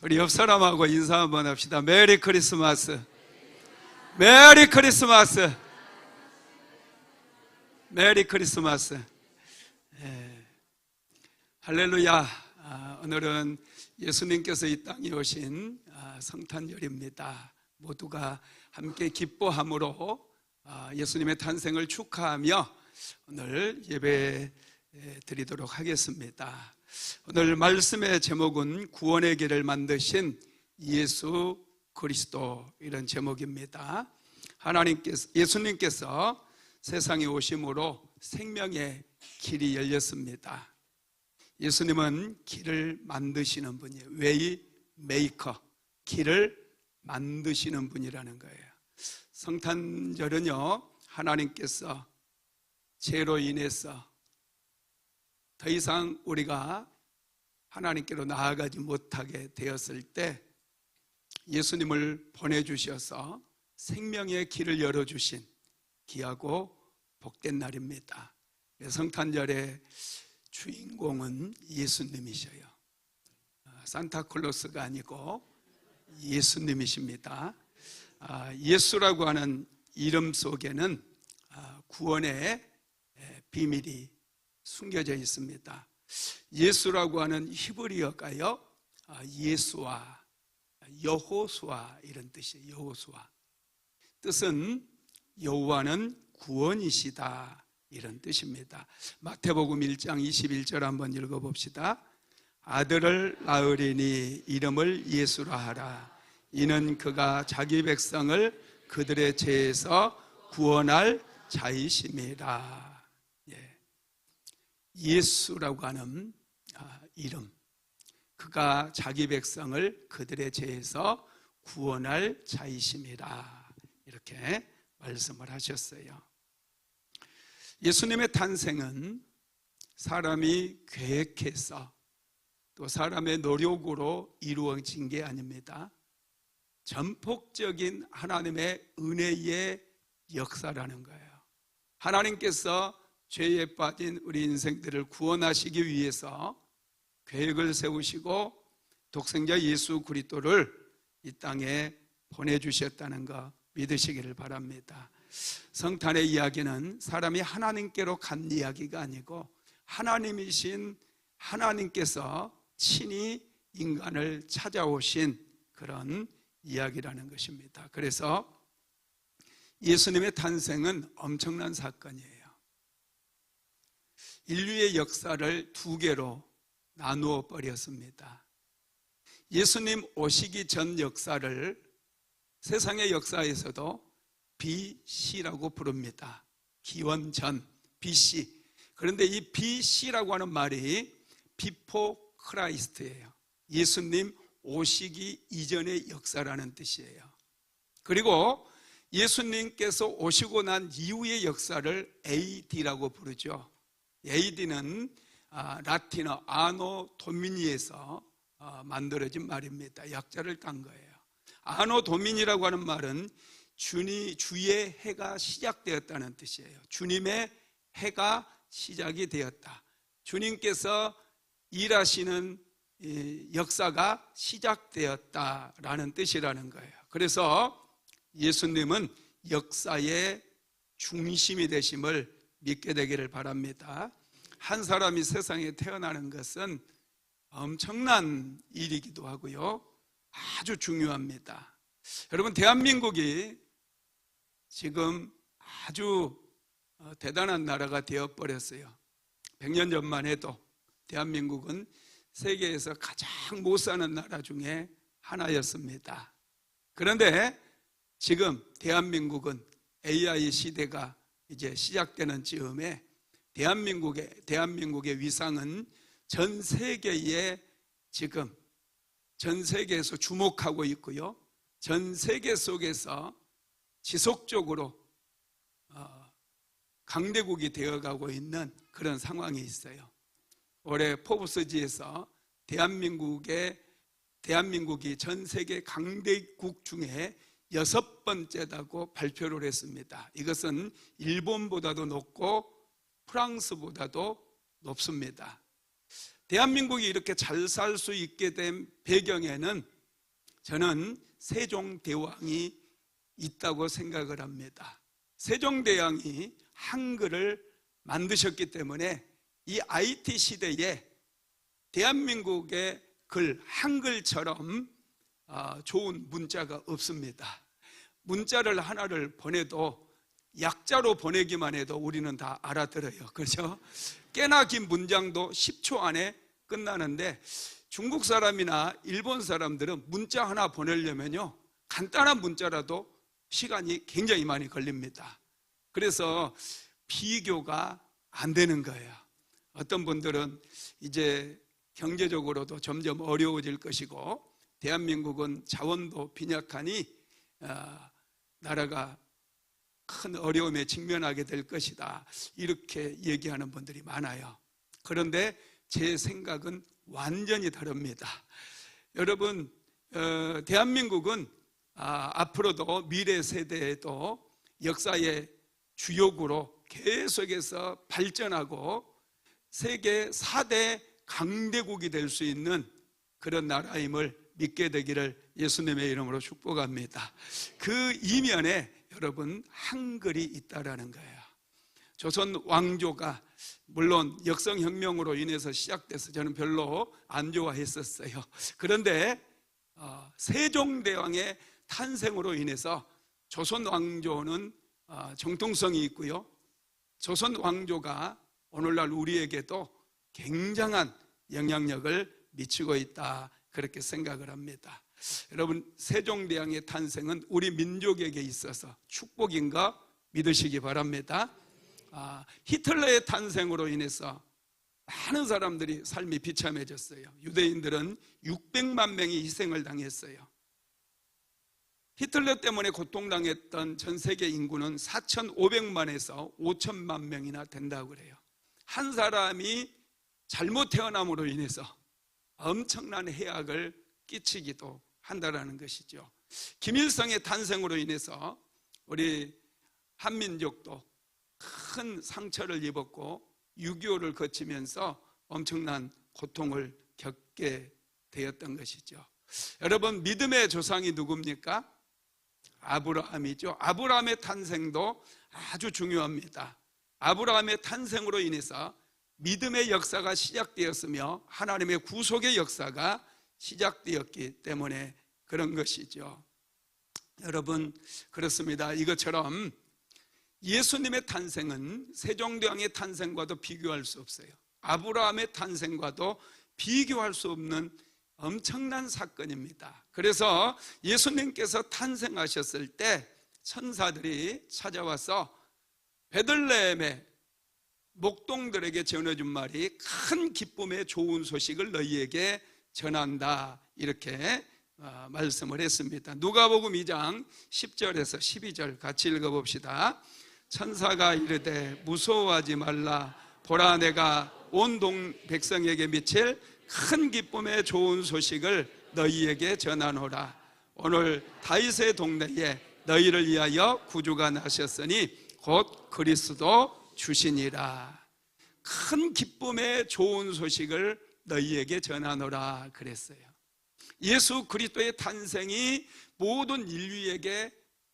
우리 옆 사람하고 인사 한번 합시다. 메리 크리스마스. 메리 크리스마스. 메리 크리스마스. 할렐루야. 오늘은 예수님께서 이 땅에 오신 성탄절입니다. 모두가 함께 기뻐함으로 예수님의 탄생을 축하하며 오늘 예배 드리도록 하겠습니다. 오늘 말씀의 제목은 구원의 길을 만드신 예수 그리스도, 이런 제목입니다. 예수님께서 세상에 오심으로 생명의 길이 열렸습니다. 예수님은 길을 만드시는 분이에요. 웨이 메이커, 길을 만드시는 분이라는 거예요. 성탄절은요, 하나님께서 죄로 인해서 더 이상 우리가 하나님께로 나아가지 못하게 되었을 때 예수님을 보내주셔서 생명의 길을 열어주신 귀하고 복된 날입니다. 성탄절의 주인공은 예수님이셔요. 산타클로스가 아니고 예수님이십니다. 예수라고 하는 이름 속에는 구원의 비밀이 숨겨져 있습니다. 예수라고 하는 히브리어가요, 예수와 여호수아, 이런 뜻이에요. 여호수아. 뜻은 여호와는 구원이시다, 이런 뜻입니다. 마태복음 1장 21절 한번 읽어봅시다. 아들을 낳으리니 이름을 예수라 하라. 이는 그가 자기 백성을 그들의 죄에서 구원할 자이심이라. 예수라고 하는 이름, 그가 자기 백성을 그들의 죄에서 구원할 자이심이라, 이렇게 말씀을 하셨어요. 예수님의 탄생은 사람이 계획해서 또 사람의 노력으로 이루어진 게 아닙니다. 전폭적인 하나님의 은혜의 역사라는 거예요. 하나님께서 죄에 빠진 우리 인생들을 구원하시기 위해서 계획을 세우시고 독생자 예수 그리스도를 이 땅에 보내주셨다는 거 믿으시기를 바랍니다. 성탄의 이야기는 사람이 하나님께로 간 이야기가 아니고 하나님이신 하나님께서 친히 인간을 찾아오신 그런 이야기라는 것입니다. 그래서 예수님의 탄생은 엄청난 사건이에요. 인류의 역사를 두 개로 나누어 버렸습니다. 예수님 오시기 전 역사를 세상의 역사에서도 BC라고 부릅니다. 기원 전, BC. 그런데 이 BC라고 하는 말이 Before Christ예요. 예수님 오시기 이전의 역사라는 뜻이에요. 그리고 예수님께서 오시고 난 이후의 역사를 AD라고 부르죠. AD는 라틴어 아노 도미니에서 만들어진 말입니다. 약자를 딴 거예요. 아노 도미니라고 하는 말은 주의 해가 시작되었다는 뜻이에요. 주님의 해가 시작이 되었다. 주님께서 일하시는 역사가 시작되었다라는 뜻이라는 거예요. 그래서 예수님은 역사의 중심이 되심을 믿게 되기를 바랍니다. 한 사람이 세상에 태어나는 것은 엄청난 일이기도 하고요, 아주 중요합니다. 여러분, 대한민국이 지금 아주 대단한 나라가 되어버렸어요. 100년 전만 해도 대한민국은 세계에서 가장 못 사는 나라 중에 하나였습니다. 그런데 지금 대한민국은 AI 시대가 이제 시작되는 즈음에 대한민국의 위상은 전 세계에 지금 전 세계에서 주목하고 있고요, 전 세계 속에서 지속적으로 강대국이 되어가고 있는 그런 상황이 있어요. 올해 포브스지에서 대한민국이 전 세계 강대국 중에 6번째다고 발표를 했습니다. 이것은 일본보다도 높고 프랑스보다도 높습니다. 대한민국이 이렇게 잘 살 수 있게 된 배경에는 저는 세종대왕이 있다고 생각을 합니다. 세종대왕이 한글을 만드셨기 때문에 이 IT 시대에 대한민국의 글, 한글처럼 좋은 문자가 없습니다. 문자를 하나를 보내도 약자로 보내기만 해도 우리는 다 알아들어요. 그렇죠? 꽤나 긴 문장도 10초 안에 끝나는데 중국 사람이나 일본 사람들은 문자 하나 보내려면요, 간단한 문자라도 시간이 굉장히 많이 걸립니다. 그래서 비교가 안 되는 거예요. 어떤 분들은 이제 경제적으로도 점점 어려워질 것이고 대한민국은 자원도 빈약하니 나라가 큰 어려움에 직면하게 될 것이다, 이렇게 얘기하는 분들이 많아요. 그런데 제 생각은 완전히 다릅니다. 여러분, 대한민국은 앞으로도 미래 세대에도 역사의 주역으로 계속해서 발전하고 세계 4대 강대국이 될 수 있는 그런 나라임을 믿게 되기를 예수님의 이름으로 축복합니다. 그 이면에 여러분 한글이 있다라는 거예요. 조선 왕조가 물론 역성혁명으로 인해서 시작돼서 저는 별로 안 좋아했었어요. 그런데 세종대왕의 탄생으로 인해서 조선 왕조는 정통성이 있고요, 조선 왕조가 오늘날 우리에게도 굉장한 영향력을 미치고 있다, 그렇게 생각을 합니다. 여러분, 세종대왕의 탄생은 우리 민족에게 있어서 축복인가 믿으시기 바랍니다. 히틀러의 탄생으로 인해서 많은 사람들이 삶이 비참해졌어요. 유대인들은 600만 명이 희생을 당했어요. 히틀러 때문에 고통당했던 전 세계 인구는 4,500만에서 5천만 명이나 된다고 그래요. 한 사람이 잘못 태어남으로 인해서 엄청난 해악을 끼치기도 한다라는 것이죠. 김일성의 탄생으로 인해서 우리 한민족도 큰 상처를 입었고 6.25를 거치면서 엄청난 고통을 겪게 되었던 것이죠. 여러분, 믿음의 조상이 누굽니까? 아브라함이죠. 아브라함의 탄생도 아주 중요합니다. 아브라함의 탄생으로 인해서 믿음의 역사가 시작되었으며 하나님의 구속의 역사가 시작되었기 때문에 그런 것이죠. 여러분, 그렇습니다. 이것처럼 예수님의 탄생은 세종대왕의 탄생과도 비교할 수 없어요. 아브라함의 탄생과도 비교할 수 없는 엄청난 사건입니다. 그래서 예수님께서 탄생하셨을 때 천사들이 찾아와서 베들레헴의 목동들에게 전해준 말이 큰 기쁨의 좋은 소식을 너희에게 전한다, 이렇게 말씀을 했습니다. 누가복음 2장 10절에서 12절 같이 읽어봅시다. 천사가 이르되 무서워하지 말라, 보라 내가 온 백성에게 미칠 큰 기쁨의 좋은 소식을 너희에게 전하노라. 오늘 다윗의 동네에 너희를 위하여 구주가 나셨으니 곧 그리스도 주시니라. 큰 기쁨의 좋은 소식을 너희에게 전하노라 그랬어요. 예수 그리스도의 탄생이 모든 인류에게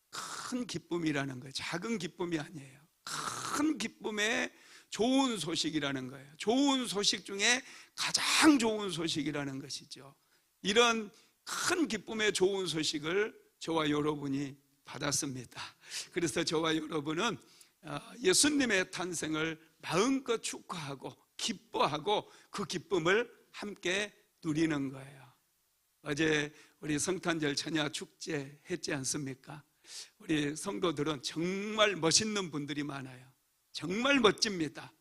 큰 기쁨이라는 거예요. 작은 기쁨이 아니에요. 큰 기쁨의 좋은 소식이라는 거예요. 좋은 소식 중에 가장 좋은 소식이라는 것이죠. 이런 큰 기쁨의 좋은 소식을 저와 여러분이 받았습니다. 그래서 저와 여러분은 예수님의 탄생을 마음껏 축하하고 기뻐하고 그 기쁨을 함께 누리는 거예요. 어제 우리 성탄절 전야 축제 했지 않습니까? 우리 성도들은 정말 멋있는 분들이 많아요. 정말 멋집니다.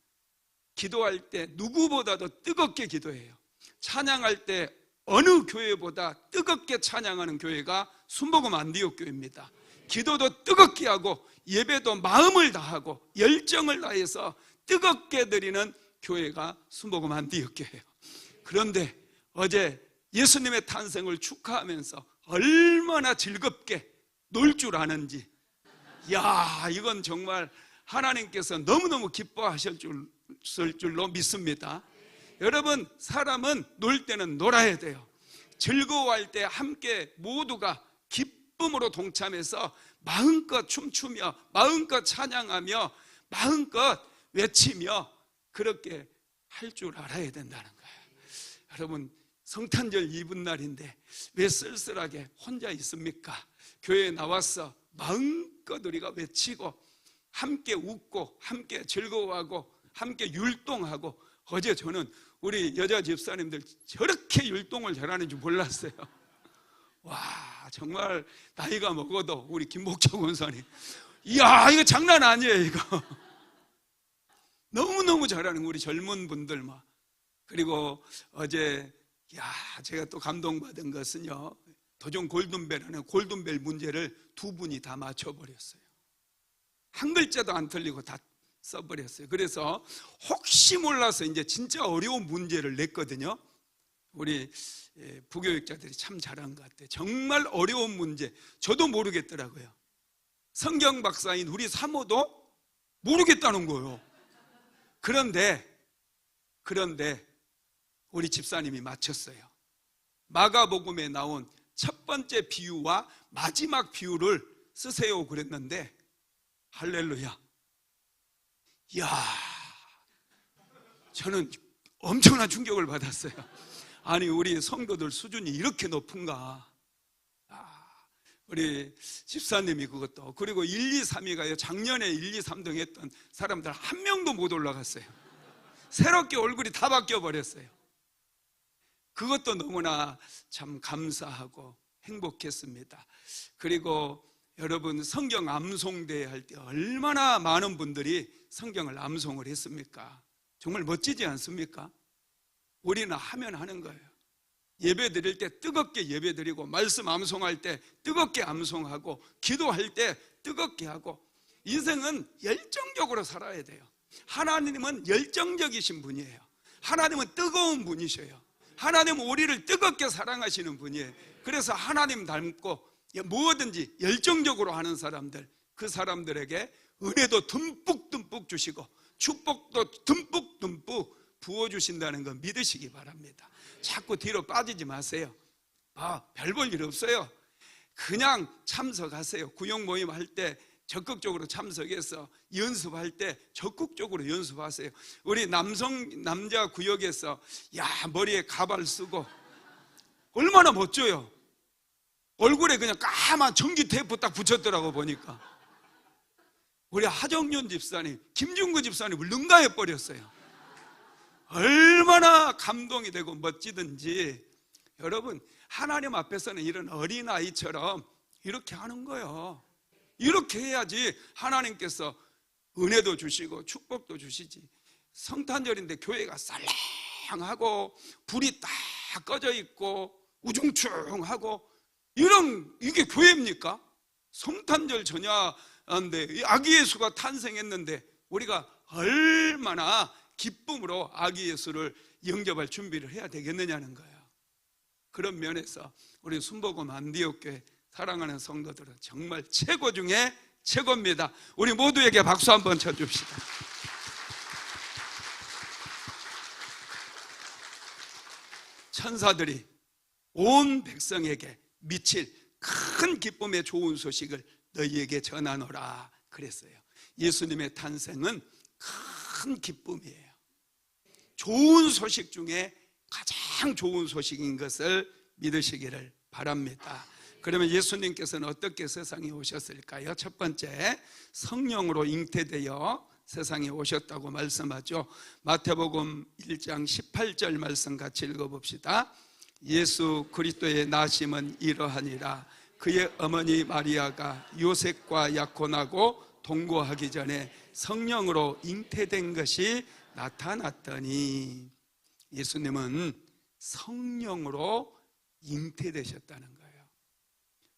기도할 때 누구보다도 뜨겁게 기도해요. 찬양할 때 어느 교회보다 뜨겁게 찬양하는 교회가 순복음 안디옥 교회입니다. 기도도 뜨겁게 하고 예배도 마음을 다하고 열정을 다해서 뜨겁게 드리는 교회가 순복음 안디옥 교회예요. 그런데 어제 예수님의 탄생을 축하하면서 얼마나 즐겁게 놀 줄 아는지, 야, 이건 정말 하나님께서 너무너무 기뻐하실 줄로 믿습니다. 여러분, 사람은 놀 때는 놀아야 돼요. 즐거워할 때 함께 모두가 기쁨으로 동참해서 마음껏 춤추며 마음껏 찬양하며 마음껏 외치며 그렇게 할 줄 알아야 된다는 거예요. 여러분, 성탄절 이브날인데 왜 쓸쓸하게 혼자 있습니까? 교회에 나와서 마음껏 우리가 외치고 함께 웃고 함께 즐거워하고 함께 율동하고, 어제 저는 우리 여자 집사님들 저렇게 율동을 잘하는 줄 몰랐어요. 와, 정말 나이가 먹어도 우리 김복철 원사님, 이야, 이거 장난 아니에요, 이거. 너무너무 잘하는 우리 젊은 분들 막. 그리고 어제 제가 또 감동받은 것은요, 도전 골든벨하는 골든벨 문제를 두 분이 다 맞춰버렸어요. 한 글자도 안 틀리고 다 써버렸어요. 그래서 혹시 몰라서 이제 진짜 어려운 문제를 냈거든요. 우리 부교육자들이 참 잘한 것 같아요. 정말 어려운 문제, 저도 모르겠더라고요. 성경 박사인 우리 사모도 모르겠다는 거예요. 그런데 우리 집사님이 맞췄어요. 마가복음에 나온 첫 번째 비유와 마지막 비유를 쓰세요 그랬는데, 할렐루야. 이야, 저는 엄청난 충격을 받았어요. 아니, 우리 성도들 수준이 이렇게 높은가. 우리 집사님이 그것도, 그리고 1, 2, 3위가요, 작년에 1, 2, 3등 했던 사람들 한 명도 못 올라갔어요. 새롭게 얼굴이 다 바뀌어 버렸어요. 그것도 너무나 참 감사하고 행복했습니다. 그리고 여러분, 성경 암송대회 할 때 얼마나 많은 분들이 성경을 암송을 했습니까? 정말 멋지지 않습니까? 우리는 하면 하는 거예요. 예배 드릴 때 뜨겁게 예배 드리고, 말씀 암송할 때 뜨겁게 암송하고, 기도할 때 뜨겁게 하고, 인생은 열정적으로 살아야 돼요. 하나님은 열정적이신 분이에요. 하나님은 뜨거운 분이셔요. 하나님은 우리를 뜨겁게 사랑하시는 분이에요. 그래서 하나님 닮고 무엇든지 열정적으로 하는 사람들, 그 사람들에게 은혜도 듬뿍듬뿍 주시고 축복도 듬뿍듬뿍 부어주신다는 거 믿으시기 바랍니다. 자꾸 뒤로 빠지지 마세요. 별 볼 일 없어요. 그냥 참석하세요. 구역 모임 할 때 적극적으로 참석해서 연습할 때 적극적으로 연습하세요. 우리 남자 구역에서 머리에 가발 쓰고 얼마나 멋져요. 얼굴에 그냥 까만 전기 테이프 딱 붙였더라고 보니까. 우리 하정윤 집사님, 김중구 집사님을 능가해 버렸어요. 얼마나 감동이 되고 멋지든지. 여러분, 하나님 앞에서는 이런 어린아이처럼 이렇게 하는 거예요. 이렇게 해야지 하나님께서 은혜도 주시고 축복도 주시지. 성탄절인데 교회가 쌀랑하고 불이 딱 꺼져 있고 우중충하고 이게 교회입니까? 성탄절 전야인데 아기 예수가 탄생했는데 우리가 얼마나 기쁨으로 아기 예수를 영접할 준비를 해야 되겠느냐는 거예요. 그런 면에서 우리 순복음 안디옥교회 사랑하는 성도들은 정말 최고 중에 최고입니다. 우리 모두에게 박수 한번 쳐줍시다. 천사들이 온 백성에게 미칠 큰 기쁨의 좋은 소식을 너희에게 전하노라 그랬어요. 예수님의 탄생은 큰 기쁨이에요. 좋은 소식 중에 가장 좋은 소식인 것을 믿으시기를 바랍니다. 그러면 예수님께서는 어떻게 세상에 오셨을까요? 첫 번째, 성령으로 잉태되어 세상에 오셨다고 말씀하죠. 마태복음 1장 18절 말씀 같이 읽어봅시다. 예수 그리스도의 나심은 이러하니라. 그의 어머니 마리아가 요셉과 약혼하고 동거하기 전에 성령으로 잉태된 것이 나타났더니, 예수님은 성령으로 잉태되셨다는 거예요.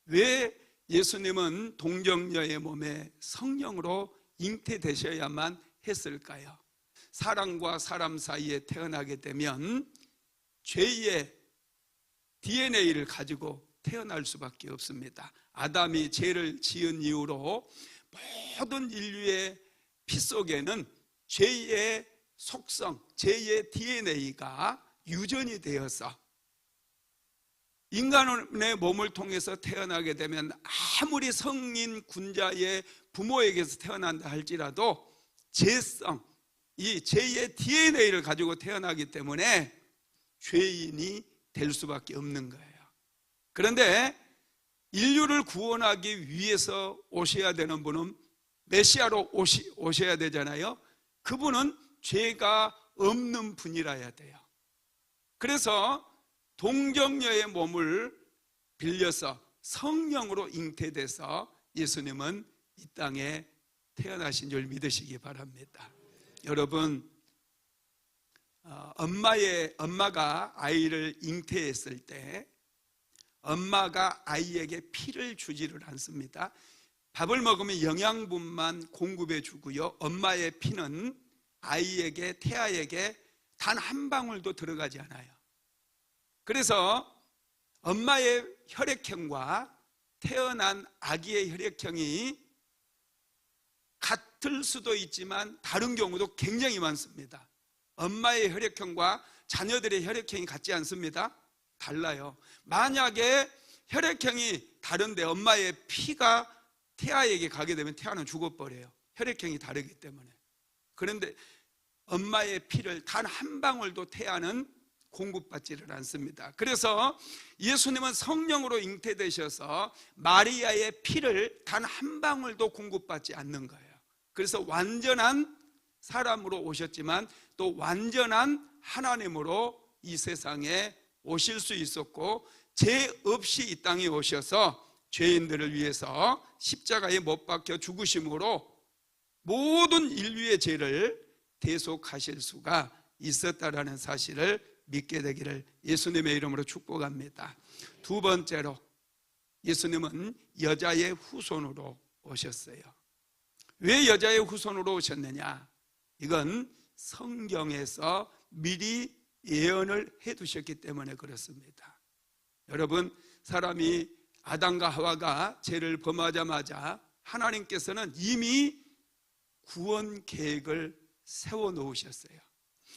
왜 예수님은 동정녀의 몸에 성령으로 잉태되셔야만 했을까요? 사람과 사람 사이에 태어나게 되면 죄의 DNA를 가지고 태어날 수밖에 없습니다. 아담이 죄를 지은 이후로 모든 인류의 피 속에는 죄의 속성, 제2의 DNA가 유전이 되어서 인간의 몸을 통해서 태어나게 되면 아무리 성인 군자의 부모에게서 태어난다 할지라도 죄성, 이 제2의 DNA를 가지고 태어나기 때문에 죄인이 될 수밖에 없는 거예요. 그런데 인류를 구원하기 위해서 오셔야 되는 분은 메시아로 오셔야 되잖아요. 그분은 죄가 없는 분이라야 돼요. 그래서 동정녀의 몸을 빌려서 성령으로 잉태돼서 예수님은 이 땅에 태어나신 줄 믿으시기 바랍니다. 여러분, 엄마가 아이를 잉태했을 때 엄마가 아이에게 피를 주지를 않습니다. 밥을 먹으면 영양분만 공급해 주고요, 엄마의 피는 아이에게, 태아에게 단 한 방울도 들어가지 않아요. 그래서 엄마의 혈액형과 태어난 아기의 혈액형이 같을 수도 있지만 다른 경우도 굉장히 많습니다. 엄마의 혈액형과 자녀들의 혈액형이 같지 않습니다. 달라요. 만약에 혈액형이 다른데 엄마의 피가 태아에게 가게 되면 태아는 죽어버려요. 혈액형이 다르기 때문에. 그런데 엄마의 피를 단 한 방울도 태아는 공급받지를 않습니다. 그래서 예수님은 성령으로 잉태되셔서 마리아의 피를 단 한 방울도 공급받지 않는 거예요. 그래서 완전한 사람으로 오셨지만 또 완전한 하나님으로 이 세상에 오실 수 있었고, 죄 없이 이 땅에 오셔서 죄인들을 위해서 십자가에 못 박혀 죽으심으로 모든 인류의 죄를 대속하실 수가 있었다라는 사실을 믿게 되기를 예수님의 이름으로 축복합니다. 두 번째로, 예수님은 여자의 후손으로 오셨어요. 왜 여자의 후손으로 오셨느냐? 이건 성경에서 미리 예언을 해두셨기 때문에 그렇습니다. 여러분, 사람이 아담과 하와가 죄를 범하자마자 하나님께서는 이미 구원 계획을 세워놓으셨어요.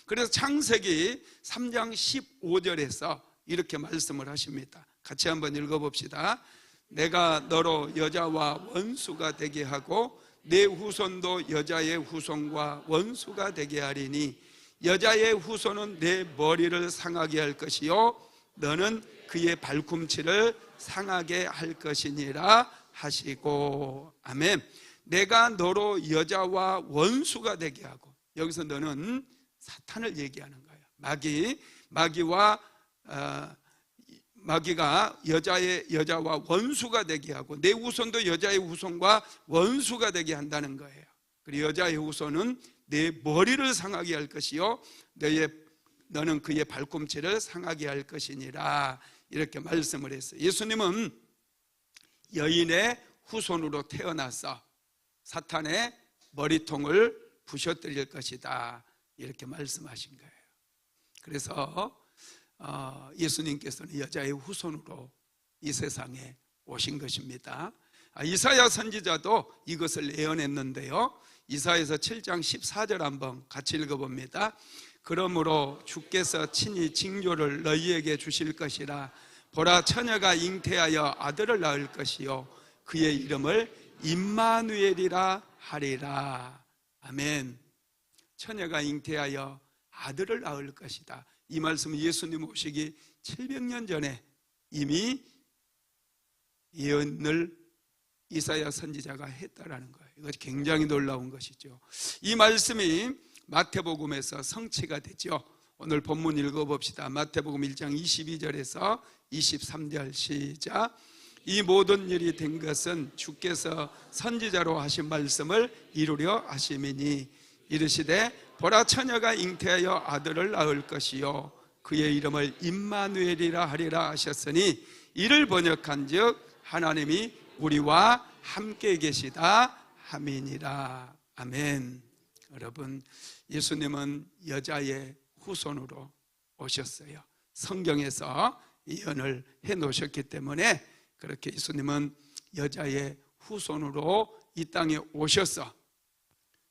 그래서 창세기 3장 15절에서 이렇게 말씀을 하십니다. 같이 한번 읽어봅시다. 내가 너로 여자와 원수가 되게 하고 내 후손도 여자의 후손과 원수가 되게 하리니 여자의 후손은 내 머리를 상하게 할 것이요 너는 그의 발꿈치를 상하게 할 것이니라 하시고. 아멘. 내가 너로 여자와 원수가 되게 하고, 여기서 너는 사탄을 얘기하는 거예요. 마귀가 여자와 원수가 되게 하고 내 후손도 여자의 후손과 원수가 되게 한다는 거예요. 그리고 여자의 후손은 내 머리를 상하게 할 것이요 너는 그의 발꿈치를 상하게 할 것이니라, 이렇게 말씀을 했어요. 예수님은 여인의 후손으로 태어나서 사탄의 머리통을 부셔뜨릴 것이다, 이렇게 말씀하신 거예요. 그래서 예수님께서는 여자의 후손으로 이 세상에 오신 것입니다. 이사야 선지자도 이것을 예언했는데요, 이사야서 7장 14절 한번 같이 읽어봅니다. 그러므로 주께서 친히 징조를 너희에게 주실 것이라. 보라, 처녀가 잉태하여 아들을 낳을 것이요 그의 이름을 임마누엘이라 하리라. 아멘. 처녀가 잉태하여 아들을 낳을 것이다. 이 말씀은 예수님 오시기 700년 전에 이미 예언을 이사야 선지자가 했다라는 거예요. 이것이 굉장히 놀라운 것이죠. 이 말씀이 마태복음에서 성취가 되죠. 오늘 본문 읽어봅시다. 마태복음 1장 22절에서 23절 시작. 이 모든 일이 된 것은 주께서 선지자로 하신 말씀을 이루려 하심이니 이르시되 보라, 처녀가 잉태하여 아들을 낳을 것이요 그의 이름을 임마누엘이라 하리라 하셨으니 이를 번역한즉 하나님이 우리와 함께 계시다 함이니라. 아멘. 여러분, 예수님은 여자의 후손으로 오셨어요. 성경에서 예언을 해 놓으셨기 때문에 그렇게 예수님은 여자의 후손으로 이 땅에 오셔서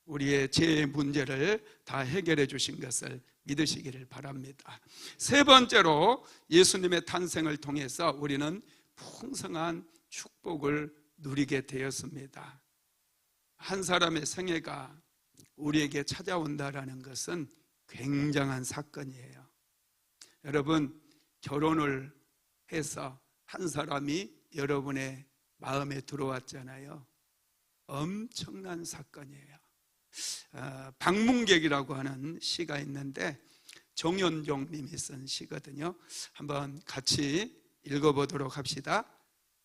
우리의 죄의 문제를 다 해결해 주신 것을 믿으시기를 바랍니다. 세 번째로 예수님의 탄생을 통해서 우리는 풍성한 축복을 누리게 되었습니다. 한 사람의 생애가 우리에게 찾아온다라는 것은 굉장한 사건이에요. 여러분, 결혼을 해서 한 사람이 여러분의 마음에 들어왔잖아요. 엄청난 사건이에요. 방문객이라고 하는 시가 있는데 정연종 님이 쓴 시거든요. 한번 같이 읽어보도록 합시다.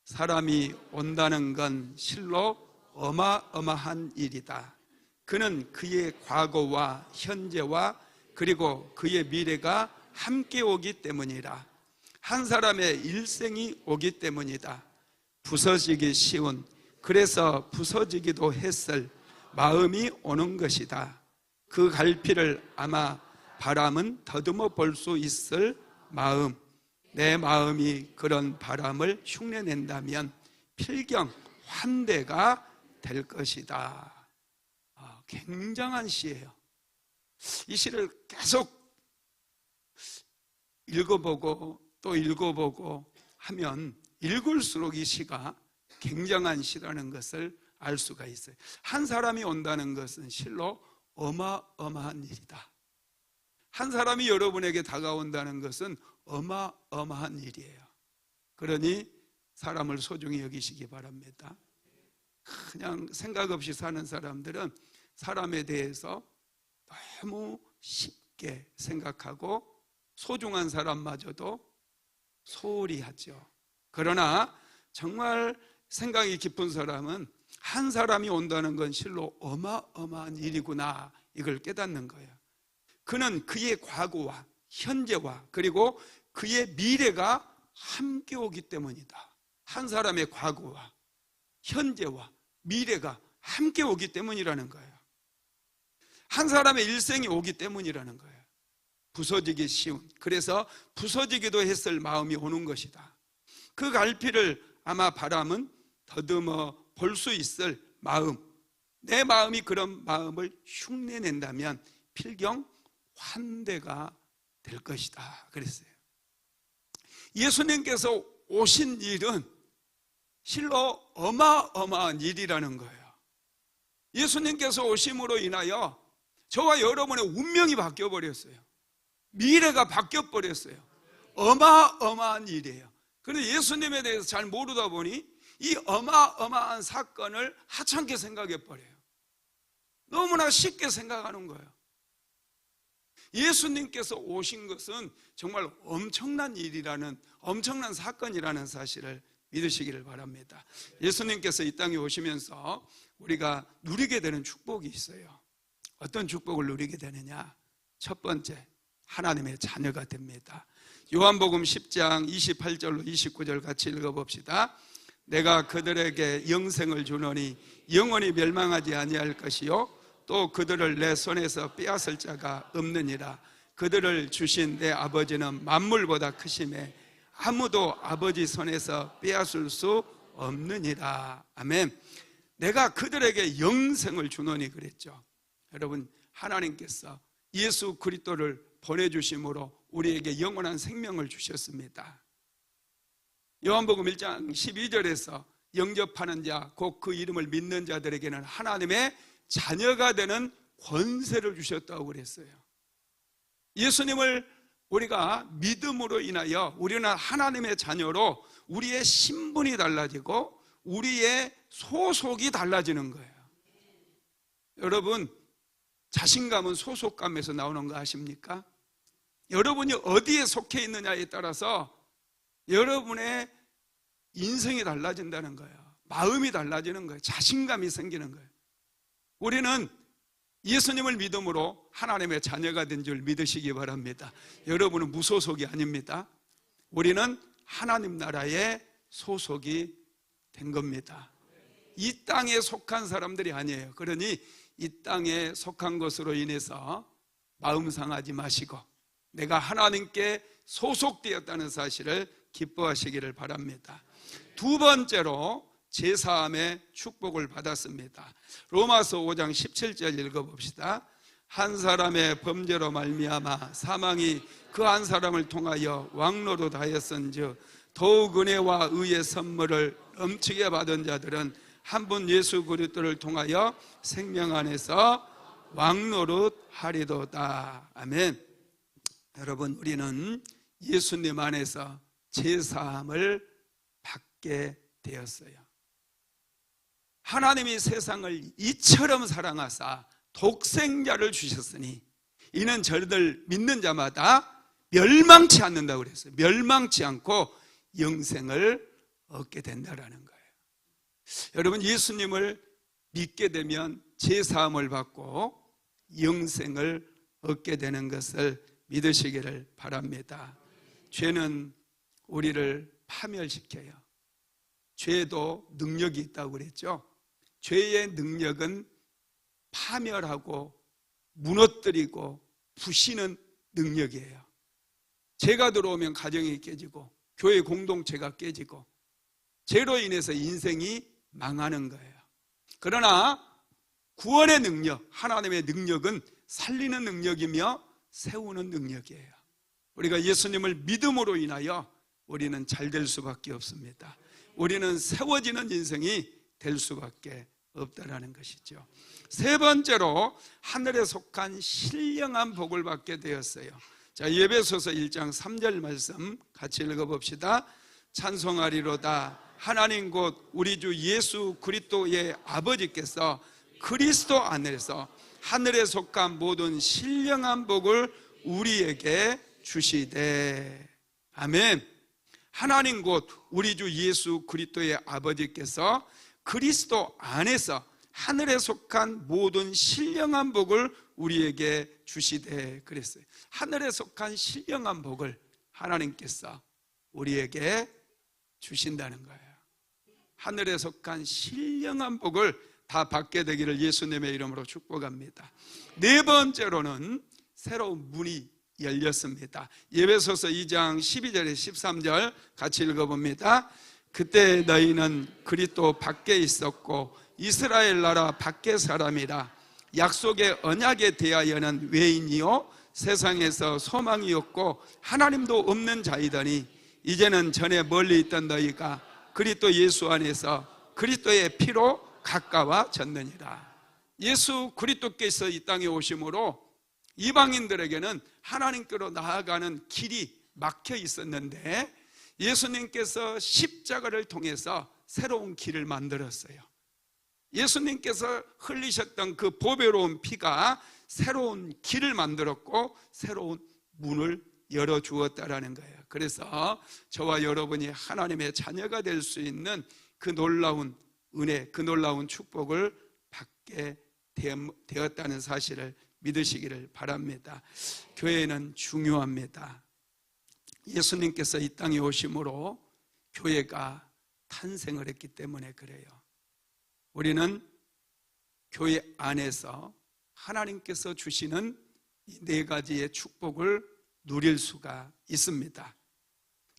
사람이 온다는 건 실로 어마어마한 일이다. 그는 그의 과거와 현재와 그리고 그의 미래가 함께 오기 때문이라. 한 사람의 일생이 오기 때문이다. 부서지기 쉬운, 그래서 부서지기도 했을 마음이 오는 것이다. 그 갈피를 아마 바람은 더듬어 볼 수 있을 마음, 내 마음이 그런 바람을 흉내낸다면 필경 환대가 될 것이다. 굉장한 시예요. 이 시를 계속 읽어보고 또 읽어보고 하면 읽을수록 이 시가 굉장한 시라는 것을 알 수가 있어요. 한 사람이 온다는 것은 실로 어마어마한 일이다. 한 사람이 여러분에게 다가온다는 것은 어마어마한 일이에요. 그러니 사람을 소중히 여기시기 바랍니다. 그냥 생각 없이 사는 사람들은 사람에 대해서 너무 쉽게 생각하고 소중한 사람마저도 소홀히 하죠. 그러나 정말 생각이 깊은 사람은 한 사람이 온다는 건 실로 어마어마한 일이구나, 이걸 깨닫는 거예요. 그는 그의 과거와 현재와 그리고 그의 미래가 함께 오기 때문이다. 한 사람의 과거와 현재와 미래가 함께 오기 때문이라는 거예요. 한 사람의 일생이 오기 때문이라는 거예요. 부서지기 쉬운, 그래서 부서지기도 했을 마음이 오는 것이다. 그 갈피를 아마 바람은 더듬어 볼 수 있을 마음, 내 마음이 그런 마음을 흉내낸다면 필경 환대가 될 것이다 그랬어요. 예수님께서 오신 일은 실로 어마어마한 일이라는 거예요. 예수님께서 오심으로 인하여 저와 여러분의 운명이 바뀌어버렸어요. 미래가 바뀌어버렸어요. 어마어마한 일이에요. 그런데 예수님에 대해서 잘 모르다 보니 이 어마어마한 사건을 하찮게 생각해버려요. 너무나 쉽게 생각하는 거예요. 예수님께서 오신 것은 정말 엄청난 일이라는, 엄청난 사건이라는 사실을 믿으시기를 바랍니다. 예수님께서 이 땅에 오시면서 우리가 누리게 되는 축복이 있어요. 어떤 축복을 누리게 되느냐? 첫 번째, 하나님의 자녀가 됩니다. 요한복음 10장 28절로 29절 같이 읽어봅시다. 내가 그들에게 영생을 주노니 영원히 멸망하지 아니할 것이요 또 그들을 내 손에서 빼앗을 자가 없느니라. 그들을 주신 내 아버지는 만물보다 크심에 아무도 아버지 손에서 빼앗을 수 없느니라. 아멘. 내가 그들에게 영생을 주노니 그랬죠. 여러분, 하나님께서 예수 그리스도를 보내주심으로 우리에게 영원한 생명을 주셨습니다. 요한복음 1장 12절에서 영접하는 자, 곧 그 이름을 믿는 자들에게는 하나님의 자녀가 되는 권세를 주셨다고 그랬어요. 예수님을 우리가 믿음으로 인하여 우리는 하나님의 자녀로 우리의 신분이 달라지고 우리의 소속이 달라지는 거예요. 여러분, 자신감은 소속감에서 나오는 거 아십니까? 여러분이 어디에 속해 있느냐에 따라서 여러분의 인생이 달라진다는 거예요. 마음이 달라지는 거예요. 자신감이 생기는 거예요. 우리는 예수님을 믿음으로 하나님의 자녀가 된 줄 믿으시기 바랍니다. 여러분은 무소속이 아닙니다. 우리는 하나님 나라의 소속이 된 겁니다. 이 땅에 속한 사람들이 아니에요. 그러니 이 땅에 속한 것으로 인해서 마음 상하지 마시고 내가 하나님께 소속되었다는 사실을 기뻐하시기를 바랍니다. 두 번째로 제사함의 축복을 받았습니다. 로마서 5장 17절 읽어봅시다. 한 사람의 범죄로 말미암아 사망이 그 한 사람을 통하여 왕노릇 하였은즉 더욱 은혜와 의의 선물을 넘치게 받은 자들은 한 분 예수 그리스도를 통하여 생명 안에서 왕노릇 하리도다. 아멘. 여러분, 우리는 예수님 안에서 제사함을 받게 되었어요. 하나님이 세상을 이처럼 사랑하사 독생자를 주셨으니 이는 저희들 믿는 자마다 멸망치 않는다고 그랬어요. 멸망치 않고 영생을 얻게 된다라는 거예요. 여러분, 예수님을 믿게 되면 제사함을 받고 영생을 얻게 되는 것을 믿으시기를 바랍니다. 죄는 우리를 파멸시켜요. 죄도 능력이 있다고 그랬죠. 죄의 능력은 파멸하고 무너뜨리고 부시는 능력이에요. 죄가 들어오면 가정이 깨지고 교회 공동체가 깨지고 죄로 인해서 인생이 망하는 거예요. 그러나 구원의 능력, 하나님의 능력은 살리는 능력이며 세우는 능력이에요. 우리가 예수님을 믿음으로 인하여 우리는 잘 될 수밖에 없습니다. 우리는 세워지는 인생이 될 수밖에 없다라는 것이죠. 세 번째로 하늘에 속한 신령한 복을 받게 되었어요. 자, 에베소서 1장 3절 말씀 같이 읽어봅시다. 찬송하리로다. 하나님 곧 우리 주 예수 그리스도의 아버지께서 그리스도 안에서 하늘에 속한 모든 신령한 복을 우리에게 주시되. 아멘. 하나님 곧 우리 주 예수 그리스도의 아버지께서 그리스도 안에서 하늘에 속한 모든 신령한 복을 우리에게 주시되 그랬어요. 하늘에 속한 신령한 복을 하나님께서 우리에게 주신다는 거예요. 하늘에 속한 신령한 복을 다 받게 되기를 예수님의 이름으로 축복합니다. 네 번째로는 새로운 문이 열렸습니다. 에베소서 2장 12절에 13절 같이 읽어봅니다. 그때 너희는 그리스도 밖에 있었고 이스라엘 나라 밖의 사람이라. 약속의 언약에 대하여는 외인이요 세상에서 소망이 없고 하나님도 없는 자이더니 이제는 전에 멀리 있던 너희가 그리스도 예수 안에서 그리스도의 피로 가까워졌느니라. 예수 그리스도께서 이 땅에 오심으로 이방인들에게는 하나님께로 나아가는 길이 막혀 있었는데 예수님께서 십자가를 통해서 새로운 길을 만들었어요. 예수님께서 흘리셨던 그 보배로운 피가 새로운 길을 만들었고 새로운 문을 열어주었다라는 거예요. 그래서 저와 여러분이 하나님의 자녀가 될 수 있는 그 놀라운 은혜, 그 놀라운 축복을 받게 되었다는 사실을 믿으시기를 바랍니다. 교회는 중요합니다. 예수님께서 이 땅에 오심으로 교회가 탄생을 했기 때문에 그래요. 우리는 교회 안에서 하나님께서 주시는 이 네 가지의 축복을 누릴 수가 있습니다.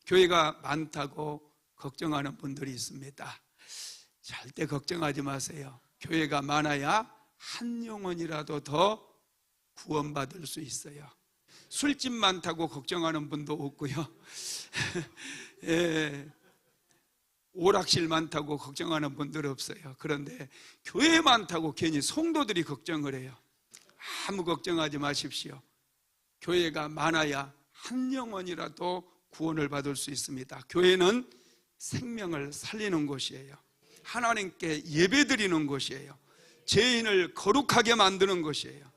교회가 많다고 걱정하는 분들이 있습니다. 절대 걱정하지 마세요. 교회가 많아야 한 영혼이라도 더 구원받을 수 있어요. 술집 많다고 걱정하는 분도 없고요. 예, 오락실 많다고 걱정하는 분들 없어요. 그런데 교회 많다고 괜히 성도들이 걱정을 해요. 아무 걱정하지 마십시오. 교회가 많아야 한 영혼이라도 구원을 받을 수 있습니다. 교회는 생명을 살리는 곳이에요. 하나님께 예배드리는 곳이에요. 죄인을 거룩하게 만드는 곳이에요.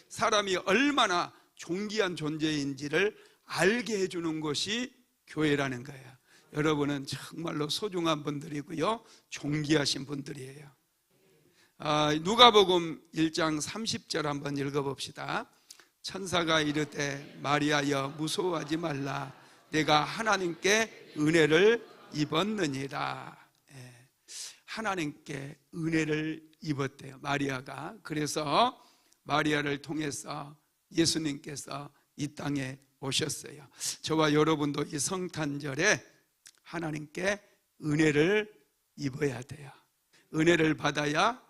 사람이 얼마나 존귀한 존재인지를 알게 해주는 것이 교회라는 거예요. 여러분은 정말로 소중한 분들이고요, 존귀하신 분들이에요. 누가복음 1장 30절 한번 읽어봅시다. 천사가 이르되 마리아여 무서워하지 말라. 내가 하나님께 은혜를 입었느니라. 하나님께 은혜를 입었대요, 마리아가. 그래서 마리아를 통해서 예수님께서 이 땅에 오셨어요. 저와 여러분도 이 성탄절에 하나님께 은혜를 입어야 돼요. 은혜를 받아야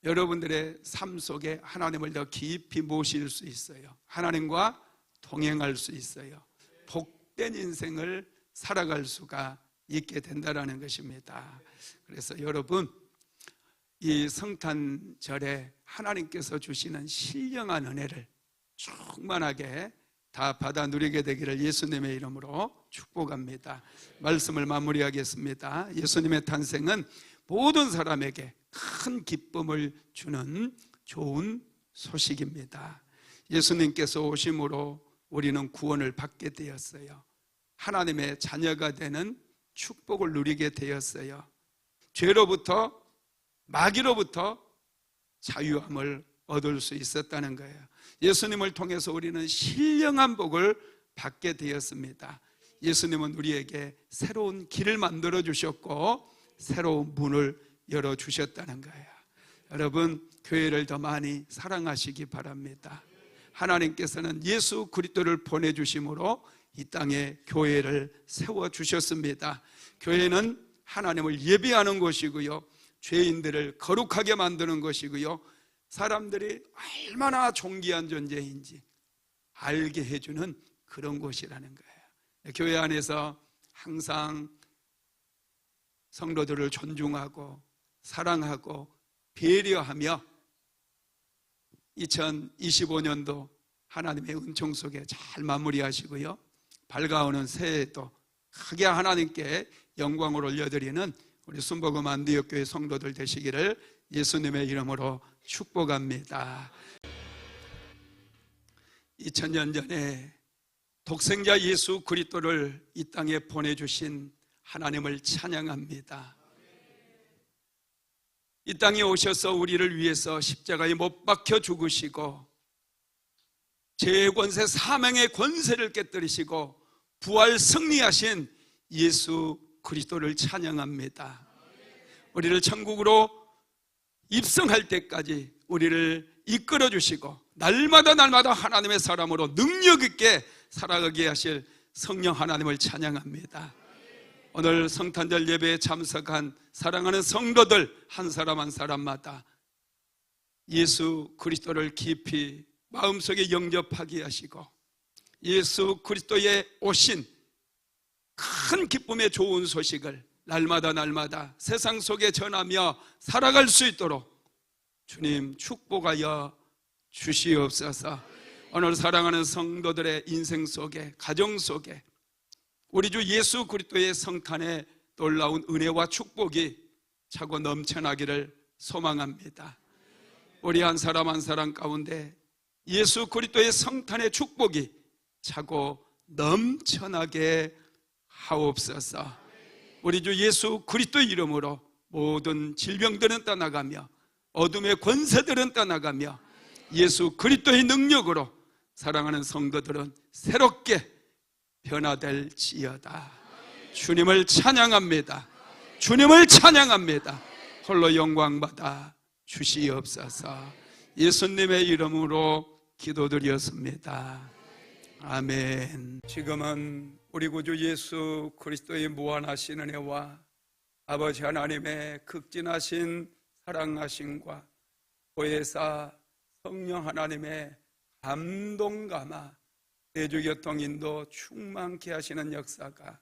여러분들의 삶 속에 하나님을 더 깊이 모실 수 있어요. 하나님과 동행할 수 있어요. 복된 인생을 살아갈 수가 있게 된다는 것입니다. 그래서 여러분, 이 성탄절에 하나님께서 주시는 신령한 은혜를 충만하게 다 받아 누리게 되기를 예수님의 이름으로 축복합니다. 말씀을 마무리하겠습니다. 예수님의 탄생은 모든 사람에게 큰 기쁨을 주는 좋은 소식입니다. 예수님께서 오심으로 우리는 구원을 받게 되었어요. 하나님의 자녀가 되는 축복을 누리게 되었어요. 죄로부터, 마귀로부터 자유함을 얻을 수 있었다는 거예요. 예수님을 통해서 우리는 신령한 복을 받게 되었습니다. 예수님은 우리에게 새로운 길을 만들어 주셨고 새로운 문을 열어주셨다는 거예요. 여러분, 교회를 더 많이 사랑하시기 바랍니다. 하나님께서는 예수 그리스도를 보내주심으로 이 땅에 교회를 세워주셨습니다. 교회는 하나님을 예배하는 곳이고요, 죄인들을 거룩하게 만드는 것이고요, 사람들이 얼마나 존귀한 존재인지 알게 해주는 그런 곳이라는 거예요. 교회 안에서 항상 성도들을 존중하고 사랑하고 배려하며 2025년도 하나님의 은총 속에 잘 마무리하시고요, 밝아오는 새해에도 크게 하나님께 영광을 올려드리는 우리 순복음 안디옥교회 성도들 되시기를 예수님의 이름으로 축복합니다. 2000년 전에 독생자 예수 그리스도를 이 땅에 보내주신 하나님을 찬양합니다. 이 땅에 오셔서 우리를 위해서 십자가에 못 박혀 죽으시고 죄의 권세, 사망의 권세를 깨뜨리시고 부활 승리하신 예수 그리스도를 찬양합니다. 우리를 천국으로 입성할 때까지 우리를 이끌어 주시고 날마다 하나님의 사람으로 능력 있게 살아가게 하실 성령 하나님을 찬양합니다. 오늘 성탄절 예배에 참석한 사랑하는 성도들 한 사람 한 사람마다 예수 그리스도를 깊이 마음속에 영접하게 하시고 예수 그리스도의 오신 큰 기쁨의 좋은 소식을 날마다 세상 속에 전하며 살아갈 수 있도록 주님 축복하여 주시옵소서. 오늘 사랑하는 성도들의 인생 속에, 가정 속에 우리 주 예수 그리스도의 성탄의 놀라운 은혜와 축복이 차고 넘쳐나기를 소망합니다. 우리 한 사람 한 사람 가운데 예수 그리스도의 성탄의 축복이 차고 넘쳐나게 하옵소서. 우리 주 예수 그리스도 이름으로 모든 질병들은 떠나가며 어둠의 권세들은 떠나가며 예수 그리스도의 능력으로 사랑하는 성도들은 새롭게 변화될지어다. 주님을 찬양합니다. 주님을 찬양합니다. 홀로 영광받아 주시옵소서. 예수님의 이름으로 기도드렸습니다. 아멘. 지금은 우리 구주 예수 그리스도의 무한하신 은혜와 아버지 하나님의 극진하신 사랑하심과 보혜사 성령 하나님의 감동감화 대주교통인도 충만케 하시는 역사가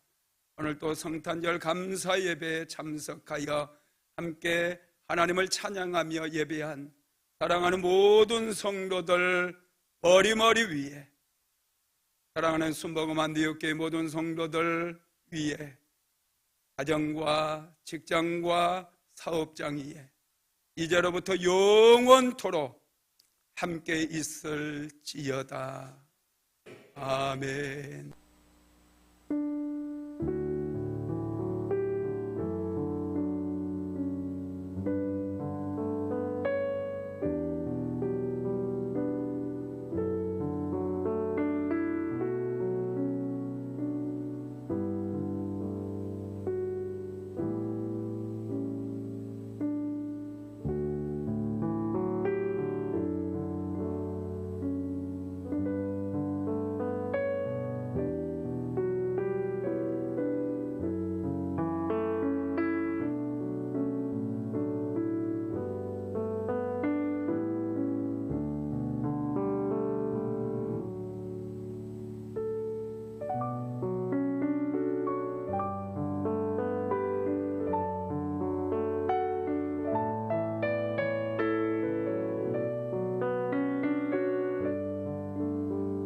오늘 또 성탄절 감사 예배에 참석하여 함께 하나님을 찬양하며 예배한 사랑하는 모든 성도들 머리머리 위에, 사랑하는 순복음 안디옥교회 모든 성도들 위에, 가정과 직장과 사업장 위에 이제로부터 영원토록 함께 있을지어다. 아멘.